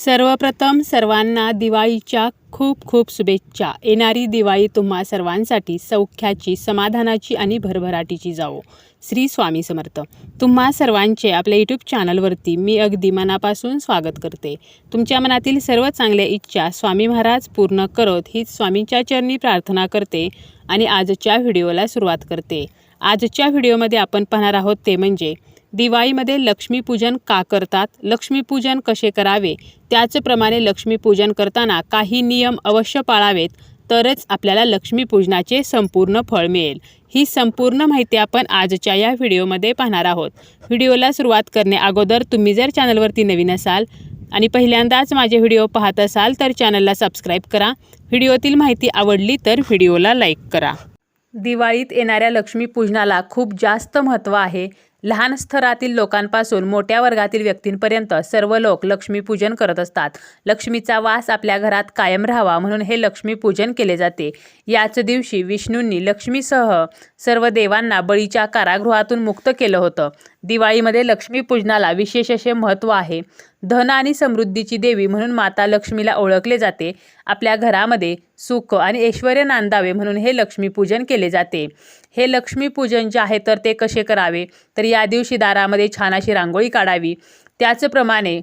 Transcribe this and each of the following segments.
सर्वप्रथम सर्वांना दिवाळीच्या खूप खूप शुभेच्छा। येणारी दिवाळी तुम्हा सर्वांसाठी सौख्याची, समाधानाची आणि भरभराटीची जावो। श्री स्वामी समर्थ। तुम्हा सर्वांचे आपल्या यूट्यूब चॅनलवरती मी अगदी मनापासून स्वागत करते। तुमच्या मनातील सर्व चांगल्या इच्छा स्वामी महाराज पूर्ण करोत हीच स्वामींच्या चरणी प्रार्थना करते आणि आजच्या व्हिडिओला सुरुवात करते। आजच्या व्हिडिओमध्ये आपण पाहणार आहोत ते म्हणजे दिवाळीमध्ये लक्ष्मीपूजन का करतात, लक्ष्मीपूजन कसे करावे, त्याचप्रमाणे लक्ष्मीपूजन करताना काही नियम अवश्य पाळावेत तरच आपल्याला लक्ष्मीपूजनाचे संपूर्ण फळ मिळेल। ही संपूर्ण माहिती आपण आजच्या या व्हिडिओमध्ये पाहणार आहोत। व्हिडिओला सुरुवात करणे अगोदर तुम्ही जर चॅनलवरती नवीन असाल आणि पहिल्यांदाच माझे व्हिडिओ पाहत असाल तर चॅनलला सबस्क्राईब करा। व्हिडिओतील माहिती आवडली तर व्हिडिओला लाईक करा। दिवाळीत येणाऱ्या लक्ष्मीपूजनाला खूप जास्त महत्त्व आहे। लहान स्तरातील लोकांपासून मोठ्या वर्गातील व्यक्तींपर्यंत सर्व लोक लक्ष्मीपूजन करत असतात। लक्ष्मीचा वास आपल्या घरात कायम राहावा म्हणून हे लक्ष्मीपूजन केले जाते। याच दिवशी विष्णूंनी लक्ष्मीसह सर्व देवांना बळीच्या कारागृहातून मुक्त केलं होतं। दिवाळीमध्ये लक्ष्मीपूजनाला विशेष असे महत्त्व आहे। धन आणि समृद्धीची देवी म्हणून माता लक्ष्मीला ओळखले जाते। आपल्या घरामध्ये सुख आणि ऐश्वर्य नांदावे म्हणून हे लक्ष्मीपूजन केले जाते। हे लक्ष्मीपूजन जे आहे तर ते कसे करावे, तर या दिवशी दारामध्ये छान अशी रांगोळी काढावी। त्याचप्रमाणे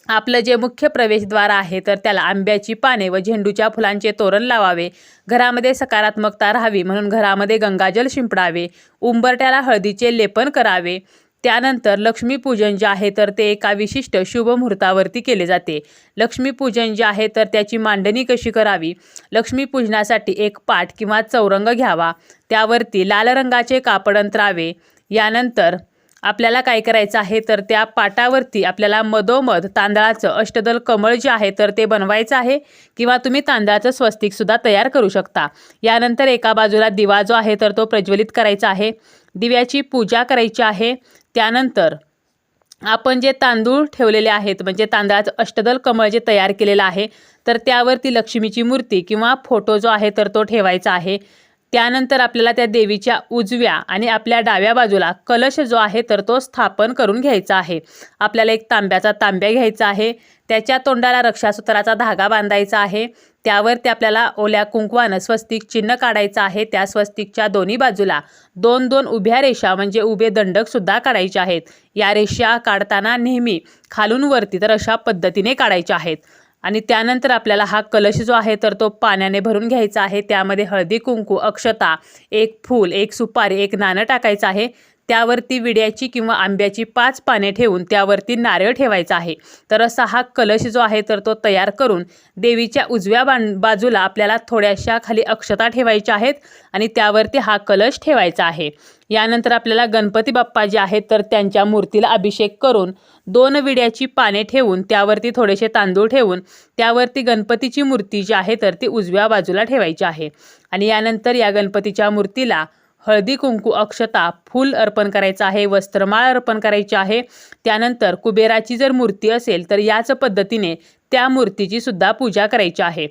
आपलं जे मुख्य प्रवेशद्वार आहे तर त्याला आंब्याची पाने व झेंडूच्या फुलांचे तोरण लावावे। घरामध्ये सकारात्मकता राहावी म्हणून घरामध्ये गंगाजल शिंपडावे। उंबरठ्याला हळदीचे लेपन करावे। त्यानंतर लक्ष्मीपूजन जे आहे तर ते एका विशिष्ट शुभ मुहूर्तावरती केले जाते। लक्ष्मीपूजन जे आहे तर त्याची मांडणी कशी करावी, लक्ष्मीपूजनासाठी एक पाट किंवा चौरंग घ्यावा, त्यावरती लाल रंगाचे कापड अंतरावे। यानंतर आपल्याला काय करायचं आहे तर त्या पाटावरती आपल्याला मधोमध तांदळाचं अष्टदल कमळ जे आहे तर ते बनवायचं आहे किंवा तुम्ही तांदळाचं स्वस्तिकसुद्धा तयार करू शकता। यानंतर एका बाजूला दिवा जो आहे तर तो प्रज्वलित करायचा आहे, दिव्याची पूजा करायची आहे। त्यानंतर आपण जे तांदूळ ठेवलेले आहेत म्हणजे तांदळाचं अष्टदल कमळ जे तयार केलेलं आहे तर त्यावरती लक्ष्मीची मूर्ती किंवा फोटो जो आहे तर तो ठेवायचा आहे। त्यानंतर आपल्याला त्या देवीच्या उजव्या आणि आपल्या डाव्या बाजूला कलश जो आहे तर तो स्थापन करून घ्यायचा आहे। आपल्याला एक तांब्या घ्यायचा आहे, त्याच्या तोंडाला रक्षासूत्राचा धागा बांधायचा आहे। त्यावरती आपल्याला ओल्या कुंकवानं स्वस्तिक चिन्ह काढायचं आहे। त्या स्वस्तिकच्या दोन्ही बाजूला दोन दोन उभ्या रेषा म्हणजे उभे दंडकसुद्धा काढायचे आहेत। या रेषा काढताना नेहमी खालून वरती तर अशा पद्धतीने काढायच्या आहेत। आणि त्यानंतर आपल्याला हा कलश जो आहे तर तो पाण्याने भरून घ्यायचा आहे। त्यामध्ये हळदी कुंकू, अक्षता, एक फूल, एक सुपारी, एक नाणं टाकायचं आहे। त्यावरती विड्याची किंवा आंब्याची 5 पाने ठेवून त्यावरती नारळ ठेवायचा आहे। तर असा हा कलश जो आहे तर तो तयार करून देवीच्या उजव्या बाजूला आपल्याला थोड्याशा खाली अक्षता ठेवायच्या आहेत आणि त्यावरती हा कलश ठेवायचा आहे। यानंतर आपल्याला गणपती बाप्पा जे आहेत तर त्यांच्या मूर्तीला अभिषेक करून 2 विड्याची पाने ठेवून त्यावरती थोडेसे तांदूळ ठेवून त्यावरती गणपतीची मूर्ती जी आहे तर ती उजव्या बाजूला ठेवायची आहे। आणि यानंतर या गणपतीच्या मूर्तीला हळदी कुंकू, अक्षता, फूल अर्पण करायचं आहे, वस्त्रमाळ अर्पण करायची आहे। त्यानंतर कुबेराची जर मूर्ती असेल तर याच पद्धतीने त्या मूर्तीची सुद्धा पूजा करायची आहे।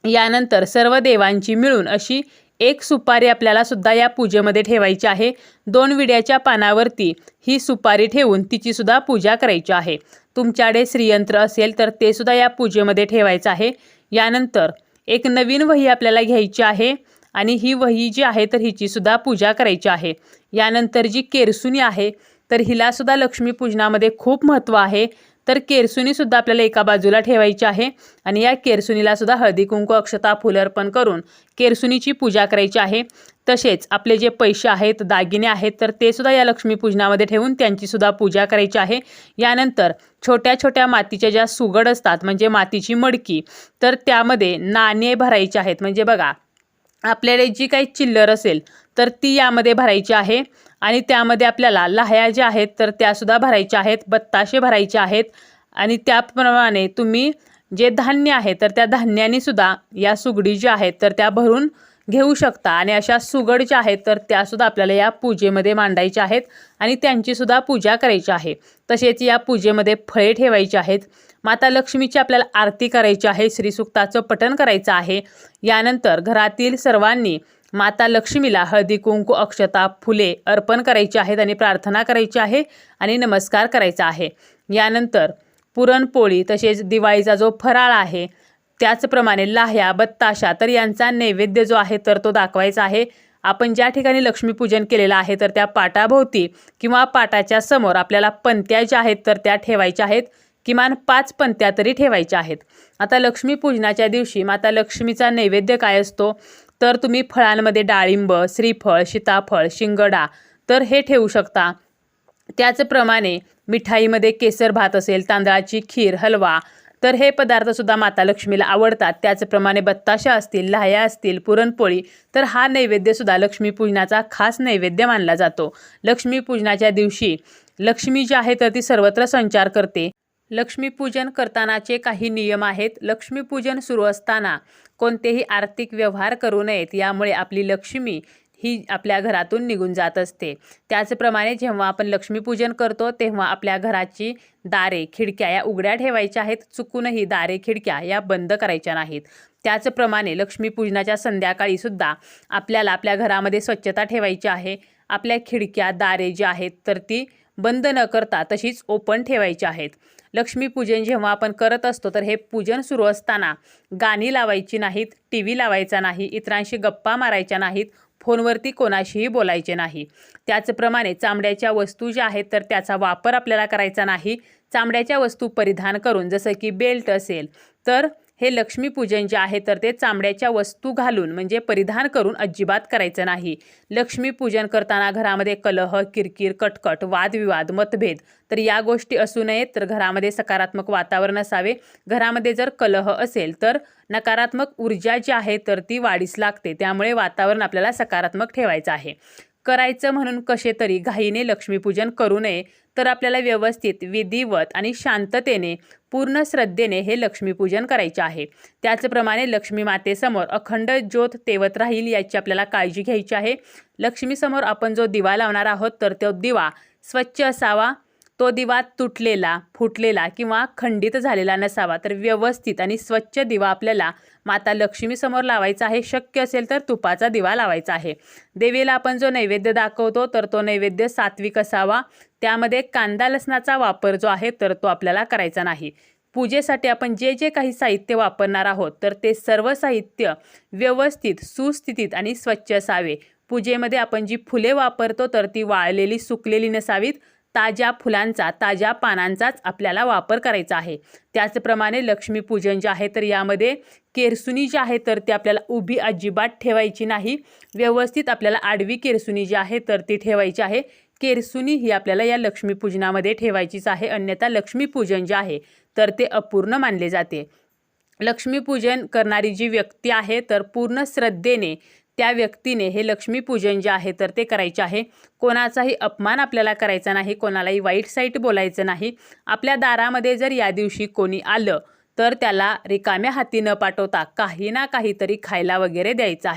यानंतर सर्व देवांची मिळून अशी एक सुपारी आपल्याला सुद्धा या पूजेमध्ये ठेवायची आहे। 2 विड्याच्या पानावरती ही सुपारी ठेवून तिची सुद्धा पूजा करायची आहे। तुमच्याकडे श्रीयंत्र असेल तर ते सुद्धा या पूजेमध्ये ठेवायचं आहे। यानंतर एक नवीन वही आपल्याला घ्यायची आहे आणि ही वही जी आहे तर हिची सुद्धा पूजा करायची आहे। यानंतर जी केरसुणी आहे तर हिला सुद्धा लक्ष्मीपूजनामध्ये खूप महत्त्व आहे। तर केरसुणी सुद्धा आपल्याला एका बाजूला ठेवायची आहे आणि या केरसुणीला सुद्धा हळदी कुंकू, अक्षता, फूल अर्पण करून केरसुणीची पूजा करायची आहे। तसेच आपले जे पैसे आहेत, दागिने आहेत तर ते सुद्धा या लक्ष्मीपूजनामध्ये ठेवून त्यांची सुद्धा पूजा करायची आहे। यानंतर छोट्या छोट्या मातीच्या ज्या सुगड असतात म्हणजे मातीची मडकी तर त्यामध्ये नाणे भरायचे आहेत। म्हणजे बघा आपल्याला जी काही चिल्लर असेल तर ती यामध्ये भरायची आहे आणि त्यामध्ये आपल्याला लाह्या ज्या आहेत तर त्यासुद्धा भरायच्या आहेत, बत्ताशे भरायचे आहेत। आणि त्याप्रमाणे तुम्ही जे धान्य आहे तर त्या धान्याने सुद्धा या सुगडी ज्या आहेत तर त्या भरून घेऊ शकता। आणि अशा सुगड ज्या आहेत तर त्यासुद्धा आपल्याला या पूजेमध्ये मांडायच्या आहेत आणि त्यांची सुद्धा पूजा करायची आहे। तसेच या पूजेमध्ये फळे ठेवायची आहेत। माता लक्ष्मीची आपल्याला आरती करायची आहे, श्रीसूक्ताचं पठण करायचं आहे। यानंतर घरातील सर्वांनी माता लक्ष्मीला हळदी कुंकू, अक्षता, फुले अर्पण करायची आहेत आणि प्रार्थना करायची आहे आणि नमस्कार करायचा आहे। यानंतर पुरणपोळी तसेच दिवाळीचा जो फराळ आहे, त्याचप्रमाणे लाह्या, बत्ताशा, तर यांचा नैवेद्य जो आहे तर तो दाखवायचा आहे. आपण ज्या ठिकाणी लक्ष्मीपूजन केलेलं आहे तर त्या पाटाभोवती किंवा पाटाच्या समोर आपल्याला पंत्या ज्या आहेत तर त्या ठेवायच्या आहेत. किमान 5 पंत्या तरी ठेवायच्या आहेत. आता लक्ष्मीपूजनाच्या दिवशी माता लक्ष्मीचा नैवेद्य काय असतो, तर तुम्ही फळांमध्ये डाळिंब, श्रीफळ, सीताफळ, शिंगडा तर हे ठेवू शकता. त्याचप्रमाणे मिठाईमध्ये केसर भात असेल, तांदळाची खीर, हलवा तर हे पदार्थसुद्धा माता लक्ष्मीला आवडतात. त्याचप्रमाणे बत्ताशा असतील, लाह्या असतील, पुरणपोळी तर हा नैवेद्यसुद्धा लक्ष्मीपूजनाचा खास नैवेद्य मानला जातो. लक्ष्मीपूजनाच्या दिवशी लक्ष्मी जी आहे तर ती सर्वत्र संचार करते. लक्ष्मीपूजन करतानाचे काही नियम आहेत. लक्ष्मीपूजन सुरू असताना कोणतेही आर्थिक व्यवहार करू नयेत, यामुळे आपली लक्ष्मी ही आपल्या घरातून निघून जात असते. त्याचप्रमाणे जेव्हा आपण लक्ष्मीपूजन करतो तेव्हा आपल्या घराची दारे, खिडक्या या उघड्या ठेवायच्या आहेत. चुकूनही दारे, खिडक्या या बंद करायच्या नाहीत. त्याचप्रमाणे लक्ष्मीपूजनाच्या संध्याकाळी सुद्धा आपल्याला आपल्या घरामध्ये स्वच्छता ठेवायची आहे. आपल्या खिडक्या, दारे जी आहेत तर ती बंद न करता तशीच ओपन ठेवायची आहेत. लक्ष्मीपूजन जेव्हा आपण करत असतो तर हे पूजन सुरू असताना गाणी लावायची नाहीत, TV लावायचा नाही, इतरांशी गप्पा मारायच्या नाहीत, फोनवरती कोणाशीही बोलायचे नाही. त्याचप्रमाणे चामड्याच्या वस्तू ज्या आहेत तर त्याचा वापर आपल्याला करायचा नाही. चामड्याच्या वस्तू परिधान करून जसं की बेल्ट असेल तर हे लक्ष्मीपूजन जे आहे तर ते चामड्याच्या वस्तू घालून म्हणजे परिधान करून अजिबात करायचं नाही. लक्ष्मीपूजन करताना घरामध्ये कलह, किरकिर, कटकट, वादविवाद, मतभेद तर या गोष्टी असू नयेत. तर घरामध्ये सकारात्मक वातावरण असावे. घरामध्ये जर कलह असेल तर नकारात्मक ऊर्जा जी आहे तर ती वाढीस लागते. त्यामुळे वातावरण आपल्याला सकारात्मक ठेवायचं आहे. करायचं म्हणून कसे तरी घाईने लक्ष्मीपूजन करू नये. तर आपल्याला व्यवस्थित, विधिवत आणि शांततेने, पूर्ण श्रद्धेने हे लक्ष्मीपूजन करायचे आहे. त्याचप्रमाणे लक्ष्मी मातेसमोर अखंड ज्योत तेवत राहील याची आपल्याला काळजी घ्यायची आहे. लक्ष्मीसमोर आपण जो दिवा लावणार आहोत तर तो दिवा स्वच्छ असावा. तो दिवा तुटलेला, फुटलेला किंवा खंडित झालेला नसावा. तर व्यवस्थित आणि स्वच्छ दिवा आपल्याला माता लक्ष्मीसमोर लावायचा आहे. शक्य असेल तर तुपाचा दिवा लावायचा आहे. देवीला आपण जो नैवेद्य दाखवतो तर तो नैवेद्य सात्विक असावा. त्यामध्ये कांदा लसणाचा वापर जो आहे तर तो आपल्याला करायचा नाही. पूजेसाठी आपण जे जे काही साहित्य वापरणार आहोत तर ते सर्व साहित्य व्यवस्थित, सुस्थितीत आणि स्वच्छ असावे. पूजेमध्ये आपण जी फुले वापरतो तर ती वाळलेली, सुकलेली नसावीत. ताज्या फुलांचा, ताज्या पानांचाच आपल्याला वापर करायचा आहे. त्याचप्रमाणे लक्ष्मीपूजन जे आहे तर यामध्ये केरसुणी जी आहे तर ती आपल्याला उभी अजिबात ठेवायची नाही. व्यवस्थित आपल्याला आडवी केरसुणी जी आहे तर ती ठेवायची आहे. केरसुणी ही आपल्याला या लक्ष्मीपूजनामध्ये ठेवायचीच आहे. अन्यथा लक्ष्मीपूजन जे आहे तर ते अपूर्ण मानले जाते. लक्ष्मीपूजन करणारी जी व्यक्ती आहे तर पूर्ण श्रद्धेने त्या व्यक्तीने हे लक्ष्मीपूजन जे आहे तर ते करायचे आहे. कोणाचाही अपमान आपल्याला करायचा नाही, कोणालाही वाईट साईट बोलायचं नाही. आपल्या दारामध्ये जर या दिवशी कोणी आलं तर त्याला रिकाम्या हाती न पाठवता काही ना काहीतरी खायला वगैरे द्यायचं आहे.